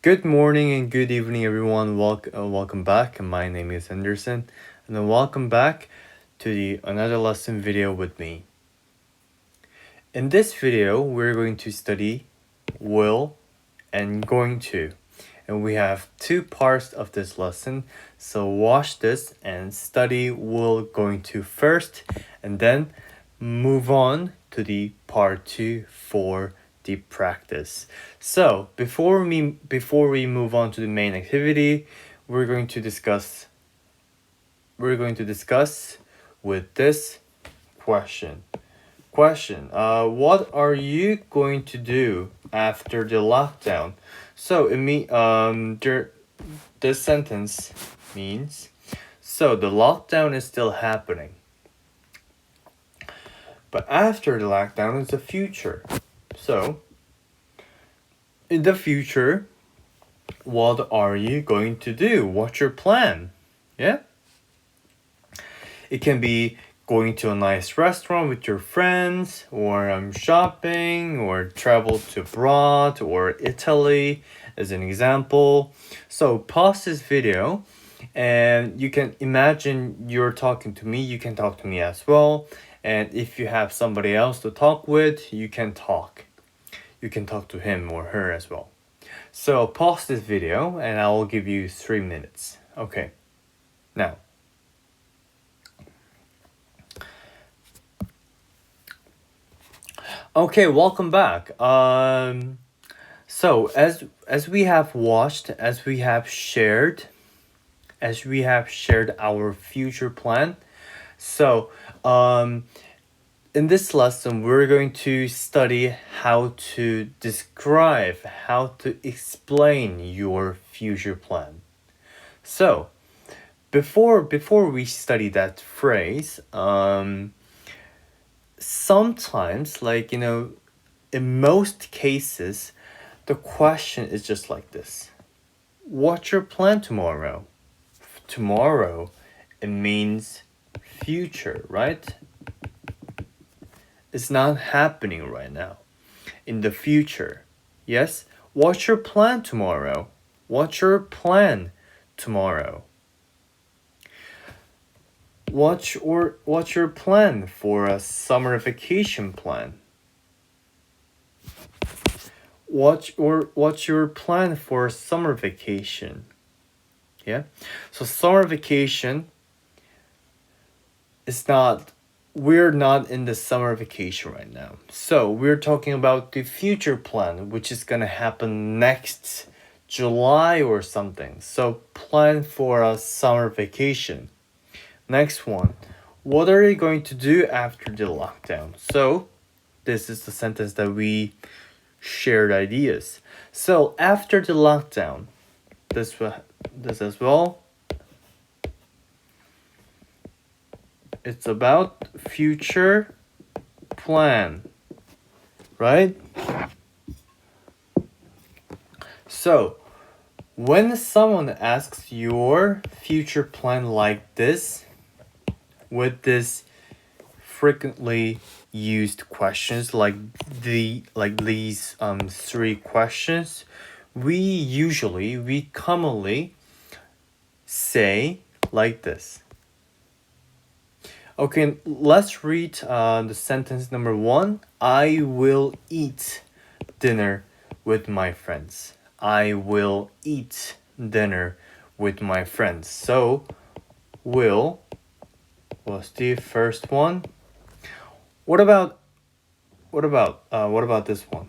Good morning and good evening, everyone. Welcome back. My name is Anderson, and then welcome back to the another lesson video with me. In this video, we're going to study will and going to, and we have two parts of this lesson. So watch this and study will, going to first, and then move on to the part 2 for the practice. So before we move on to the main activity, we're going to discuss with this question. What are you going to do after the lockdown? So this sentence means, so the lockdown is still happening, but after the lockdown is the future. So in the future, what are you going to do? What's your plan? Yeah? It can be going to a nice restaurant with your friends, or shopping, or travel to abroad, or Italy, as an example. So pause this video, and you can imagine you're talking to me. You can talk to me as well. And if you have somebody else to talk with, you can talk. You can talk to him or her as well. So pause this video, and I will give you 3 minutes. Okay. Now. Okay, welcome back. So as we have watched, as we have shared our future plan. So in this lesson, we're going to study how to describe, how to explain your future plan. So before we study that phrase, sometimes, in most cases, the question is just like this. What's your plan tomorrow? Tomorrow, it means future, right? It's not happening right now. In the future. Yes? What's your plan tomorrow? What's your plan tomorrow? What's your plan for a summer vacation plan? What's your plan for a summer vacation? Yeah? So summer vacation is not, we're not in the summer vacation right now. So we're talking about the future plan, which is gonna happen next July or something. So plan for a summer vacation. Next one. What are you going to do after the lockdown? So this is the sentence that we shared ideas. So after the lockdown, this as well. It's about future plan, right? So when someone asks your future plan like this, with this frequently used questions like these 3 questions, we commonly say like this. Okay, let's read the sentence number 1. I will eat dinner with my friends. I will eat dinner with my friends. So will was the first one. What about this one?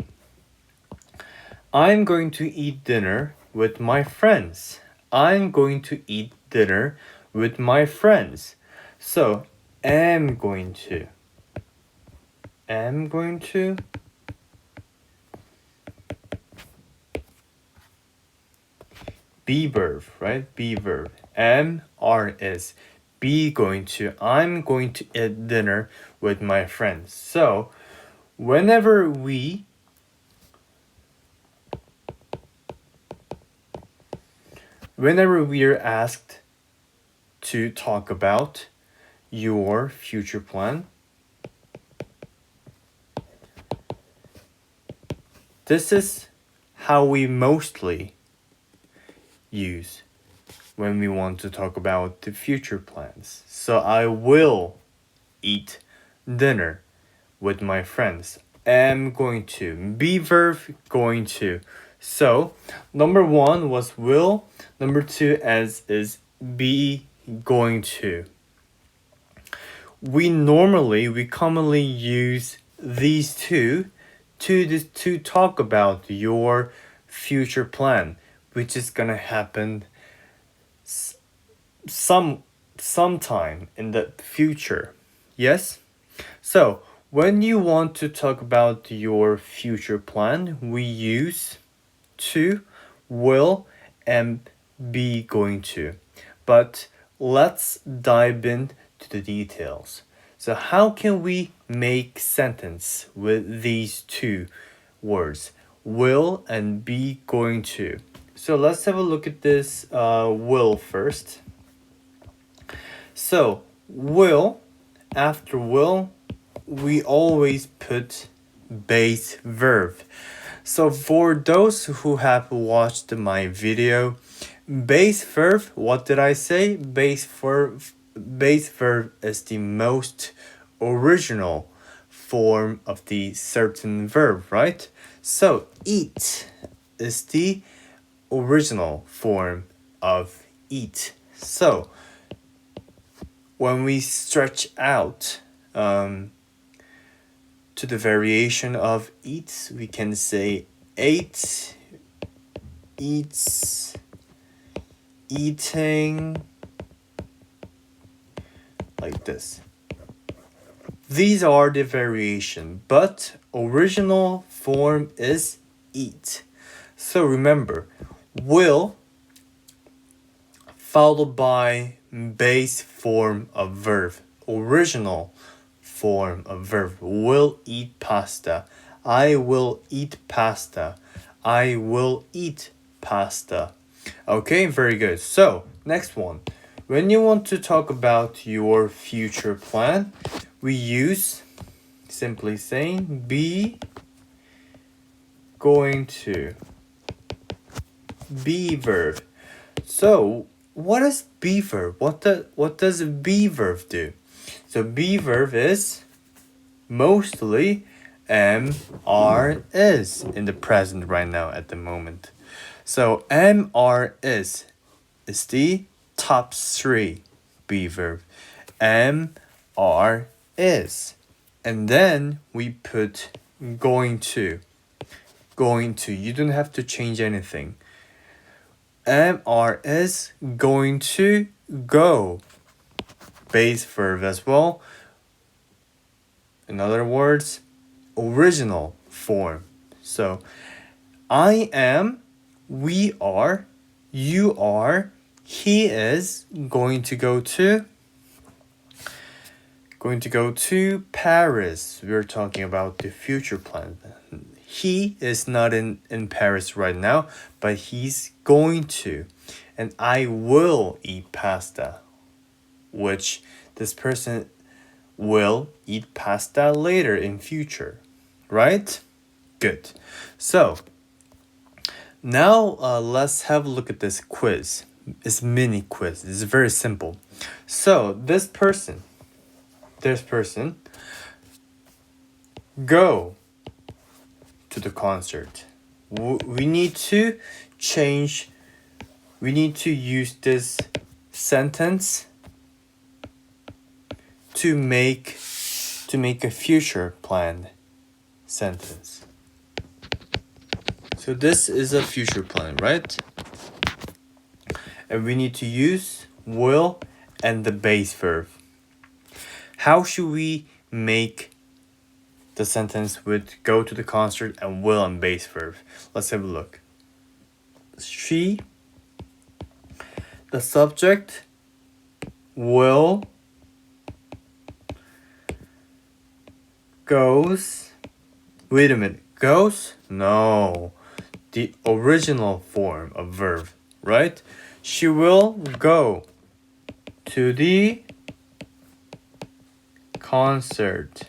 I'm going to eat dinner with my friends. I'm going to eat dinner with my friends. So am going to be verb, right? Be verb. Am is be going to. I'm going to eat dinner with my friends. So whenever we are asked to talk about your future plan, this is how we mostly use when we want to talk about the future plans. So I will eat dinner with my friends. Am going to. Be verb going to. So number 1 was will. Number 2 as is be going to. We commonly use these two to talk about your future plan, which is gonna happen sometime in the future. Yes? So when you want to talk about your future plan, we use to, will, and be going to. But let's dive into the details. So how can we make sentence with these two words, will and be going to? So let's have a look at this will first. So will, after will, we always put base verb. So for those who have watched my video, base verb, what did I say? Base verb is the most original form of the certain verb, right? So eat is the original form of eat. So when we stretch out to the variation of eats, we can say ate, eats, eating, like this. These are the variation, but original form is eat. So remember, will followed by base form of verb, original form of verb. Will eat pasta. I will eat pasta. I will eat pasta. Okay, very good. So, next one. When you want to talk about your future plan, we use simply saying be going to. Be verb. So, what is be verb? What does be verb do? So be verb is mostly am, are, is in the present right now at the moment. So am, are, is the top 3 be verb. Am, are, is. And then we put going to. Going to. You don't have to change anything. Am, are, is going to go. Base verb as well. In other words, original form. So I am, we are, you are, he is going to go to Paris. We're talking about the future plan. He is not in Paris right now, but he's going to. And I will eat pasta, which this person will eat pasta later in future, right? Good. So now let's have a look at this quiz. It's mini quiz. It's very simple. So this person go to the concert. We need to use this sentence to make a future plan sentence. So this is a future plan, right? And we need to use will and the base verb. How should we make the sentence with go to the concert and will and base verb? Let's have a look. She, the subject, will, goes. Wait a minute. Goes? No. The original form of verb, right? She will go to the concert.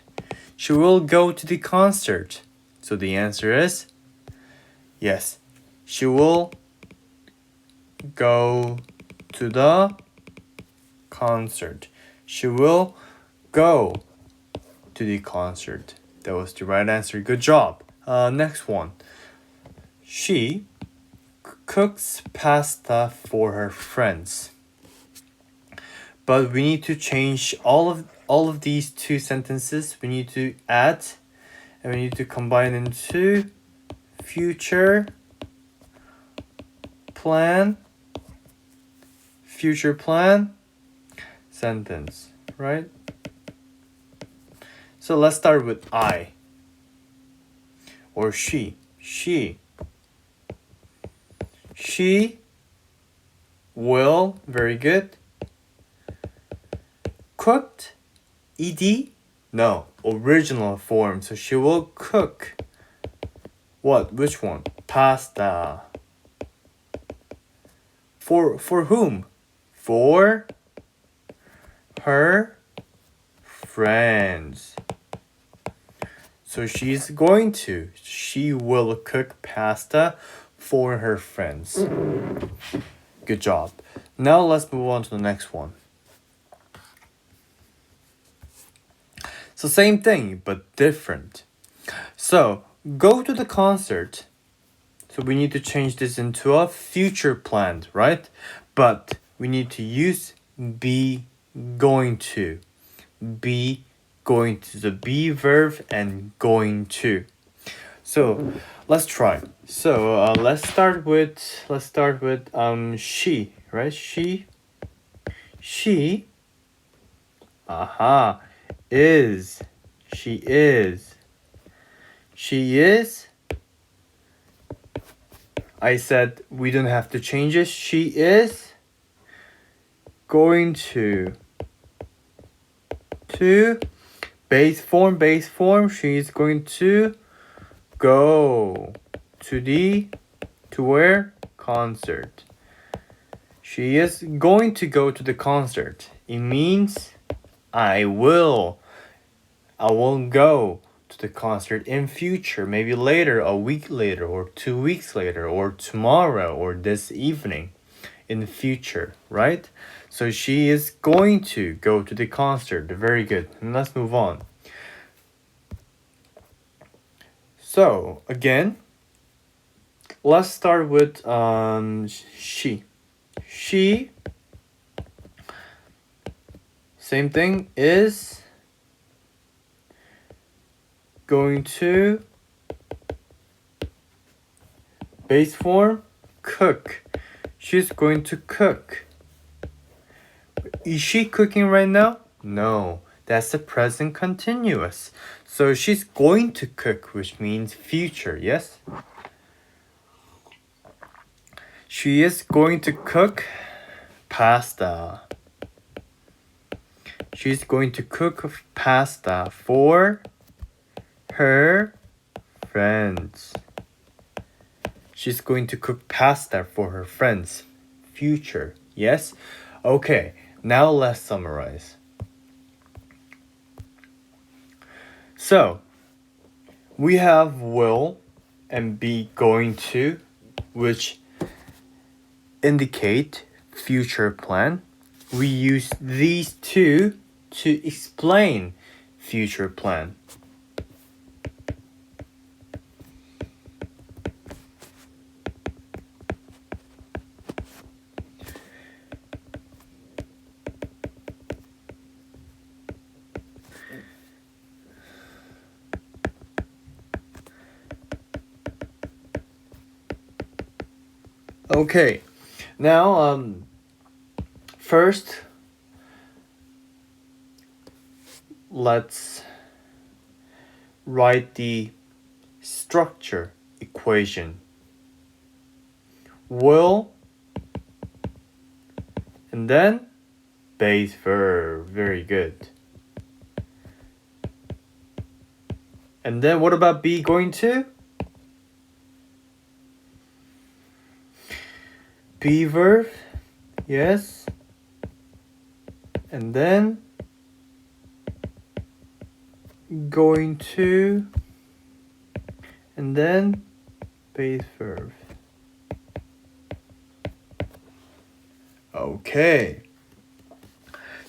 She will go to the concert. So the answer is yes. She will go to the concert. She will go to the concert. That was the right answer. Good job. Next one. She cooks pasta for her friends. But we need to change all of these two sentences. We need to add and we need to combine into future plan sentence, right? So let's start with I or she. She will, very good. Cooked, ed? No, original form. So she will cook. What? Which one? Pasta. For whom? For her friends. So she will cook pasta for her friends. Good job. Now let's move on to the next one. So same thing, but different. So go to the concert. So we need to change this into a future planned, right? But we need to use be going to. Be going to, the be verb and going to. So let's try. So let's start with she, right? She is. She is. I said we don't have to change it. She is going to base form. She's going to go to where? Concert. She is going to go to the concert. It means I will go to the concert in future, maybe later, a week later, or 2 weeks later, or tomorrow, or this evening, in the future, right? So she is going to go to the concert. Very good. And let's move on. So again, let's start with she. She, same thing, is going to base form cook. She's going to cook. Is she cooking right now? No, that's the present continuous. So she's going to cook, which means future, yes? She is going to cook pasta. She's going to cook pasta for her friends. She's going to cook pasta for her friends. Future, yes? Okay, now let's summarize. So, we have will and be going to, which indicate future plan. We use these two to explain future plan. Okay, now first let's write the structure equation. Will and then base verb. Very good. And then what about be going to? Be verb, yes. And then going to, and then base verb. Okay.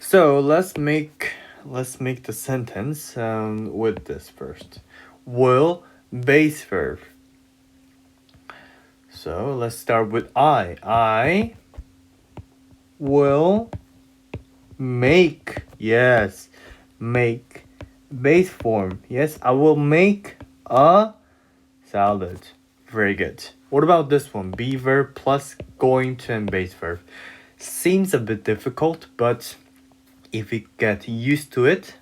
So let's make the sentence with this first. Will base verb. So let's start with I. I will make. Yes, make. Base form. Yes, I will make a salad. Very good. What about this one? Be verb plus going to and base verb. Seems a bit difficult, but if you get used to it,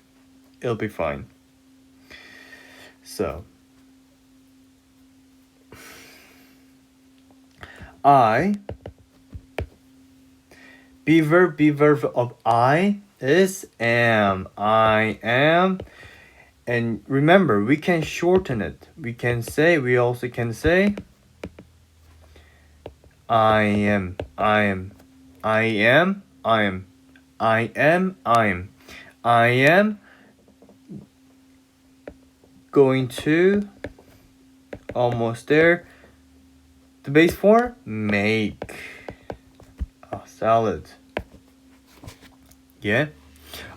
it'll be fine. So, I. Be verb of I is am. I am. And remember, we can shorten it. We also can say I am. I am. I am. I am. I am. I am. I am going to, almost there. The base form, make a salad. Yeah?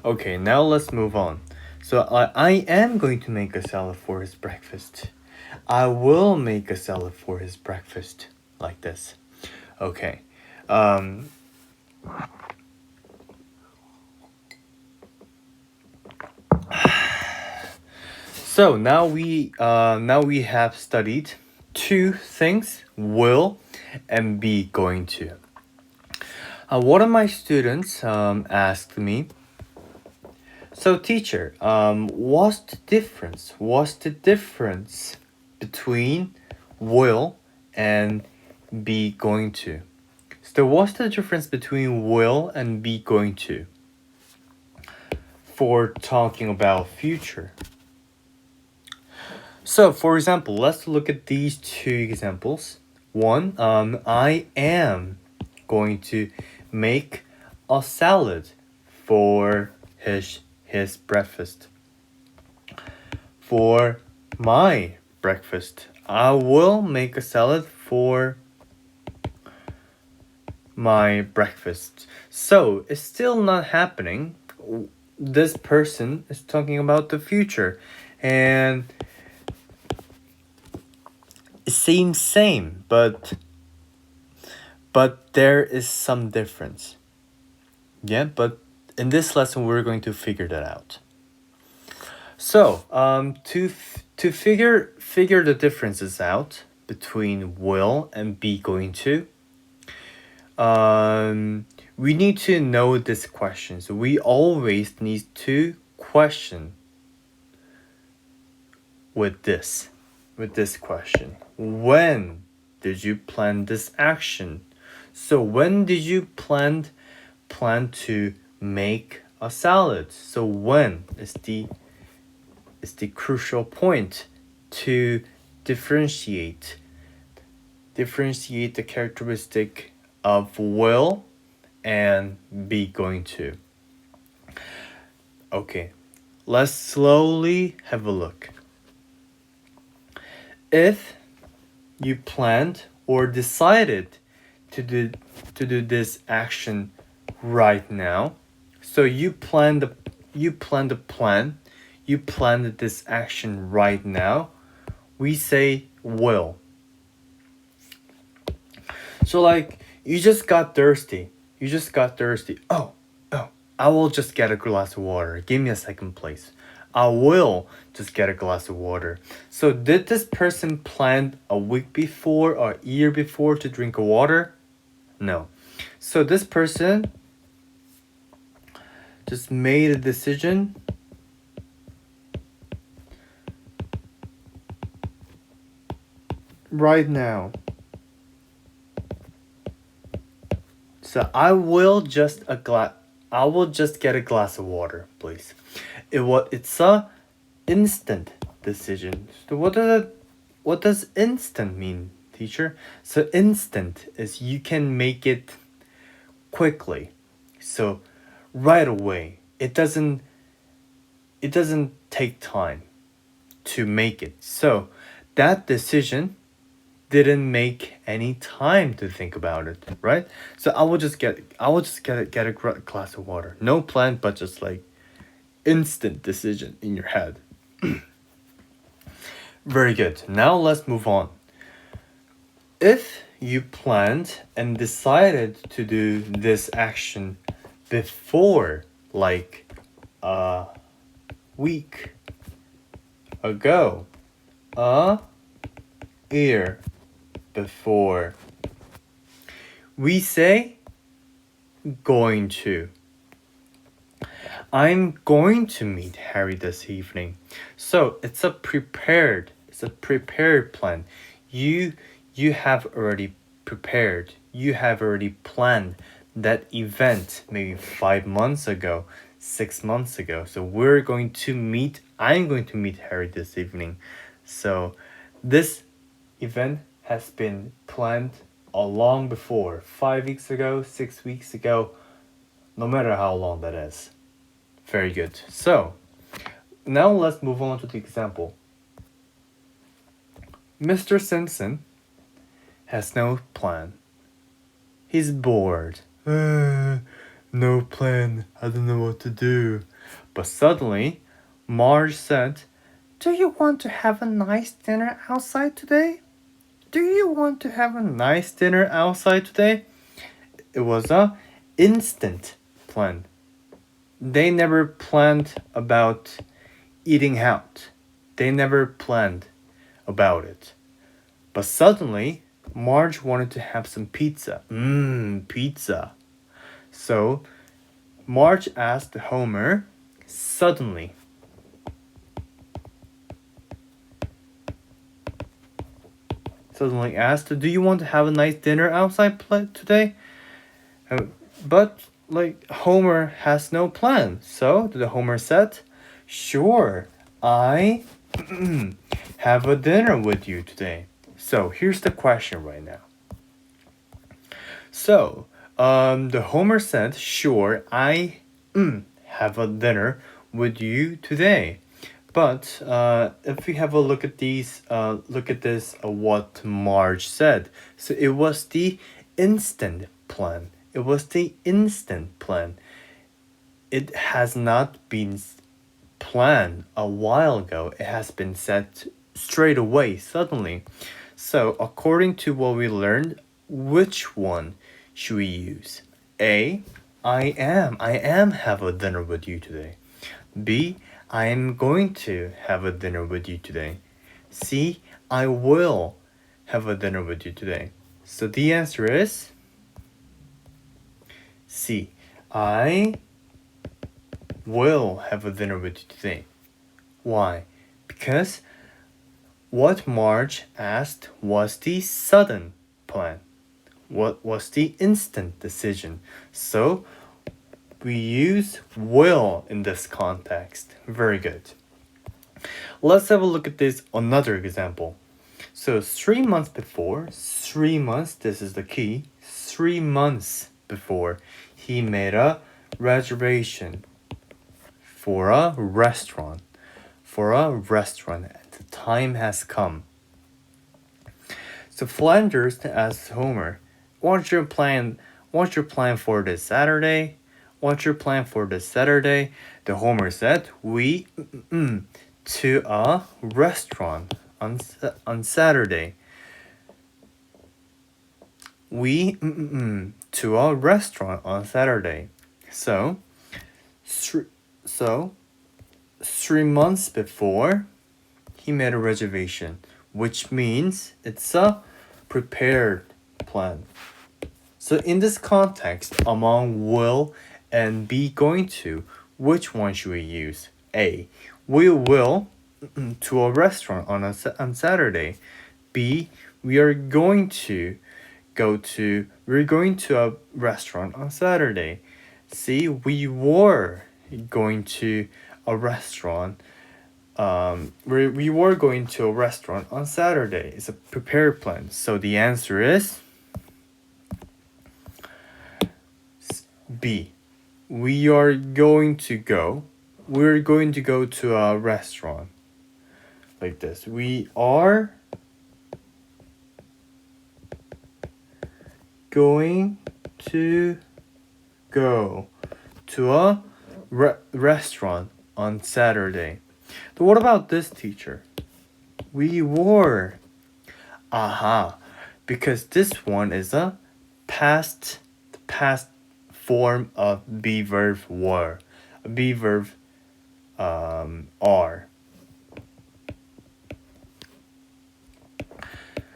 Okay, now let's move on. So I am going to make a salad for his breakfast. I will make a salad for his breakfast. Like this. Okay. So now we have studied two things, will and be going to. One of my students asked me, so teacher, what's the difference? What's the difference between will and be going to? So what's the difference between will and be going to for talking about future? So for example, let's look at these two examples. One, I am going to make a salad for his breakfast. For my breakfast, I will make a salad for my breakfast. So it's still not happening. This person is talking about the future, and it seems same, but there is some difference. Yeah, but in this lesson we're going to figure that out. So, to figure the differences out between will and be going to, we need to know this question. So we always need to question with this question. When did you plan this action? So when did you plan to make a salad? So when is the crucial point to differentiate the characteristic of will and be going to. Okay, let's slowly have a look. If you planned or decided to do this action right now, so you planned this action right now, we say will. So like you just got thirsty. Oh, I will just get a glass of water. Give me a second, please. I will just get a glass of water. So did this person plan a week before or a year before to drink water? No. So this person just made a decision right now. So I will just get a glass of water, please. It's a instant decision. So what does instant mean, teacher? So instant is you can make it quickly. So right away. It doesn't take time to make it. So that decision didn't make any time to think about it, right? So I will just get a glass of water. No plan, but just like instant decision in your head. Very good. Now let's move on. If you planned and decided to do this action before, like a week ago, a year before, we say going to. I'm going to meet Harry this evening. So it's a prepared plan. You have already prepared. You have already planned that event maybe 5 months ago, 6 months ago. So I'm going to meet Harry this evening. So this event has been planned a long before, 5 weeks ago, 6 weeks ago, no matter how long that is. Very good. So now let's move on to the example. Mr. Simpson has no plan. He's bored. No plan. I don't know what to do. But suddenly, Marge said, "Do you want to have a nice dinner outside today? Do you want to have a nice dinner outside today?" It was a instant plan. They never planned about eating out. They never planned about it. But suddenly, Marge wanted to have some pizza. Pizza. So, Marge asked Homer suddenly. Suddenly asked, "Do you want to have a nice dinner outside today?" But Homer has no plan. So the Homer said, "Sure, I have a dinner with you today." So here's the question right now. So the Homer said, "Sure, I have a dinner with you today." But if we have a look at what Marge said. So it was the instant plan. It was the instant plan. It has not been planned a while ago. It has been set straight away, suddenly. So according to what we learned, which one should we use? A, I am have a dinner with you today. B, I am going to have a dinner with you today. C, I will have a dinner with you today. So the answer is C, I will have a dinner with you today. Why? Because what Marge asked was the sudden plan. What was the instant decision? So we use will in this context. Very good. Let's have a look at this another example. So 3 months before, 3 months, this is the key. 3 months before, he made a reservation for a restaurant. And the time has come. So Flanders asks Homer, "What's your plan for this Saturday? What's your plan for this Saturday?" The Homer said, "We to a restaurant on Saturday. We to a restaurant on Saturday." So 3 months before, he made a reservation, which means it's a prepared plan. So in this context, among will and be going to, which one should we use? A, we will to a restaurant on Saturday. B, we're going to a restaurant on Saturday. C, we were going to a restaurant. We were going to a restaurant on Saturday. It's a prepared plan. So the answer is B. We're going to go to a restaurant. Like this. We are going to go to a restaurant on Saturday. But what about this, teacher? We were. Aha. Because this one is a past form of be verb were. Be verb are.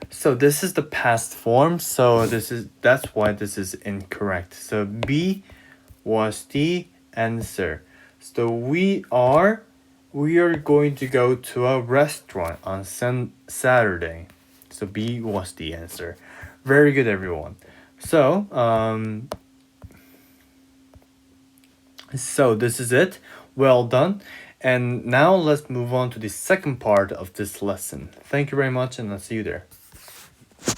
So this is the past form, so that's why this is incorrect. So B was the answer. So we are going to go to a restaurant on Saturday. So B was the answer. Very good, everyone. So so this is it. Well done. And now let's move on to the second part of this lesson. Thank you very much, and I'll see you there.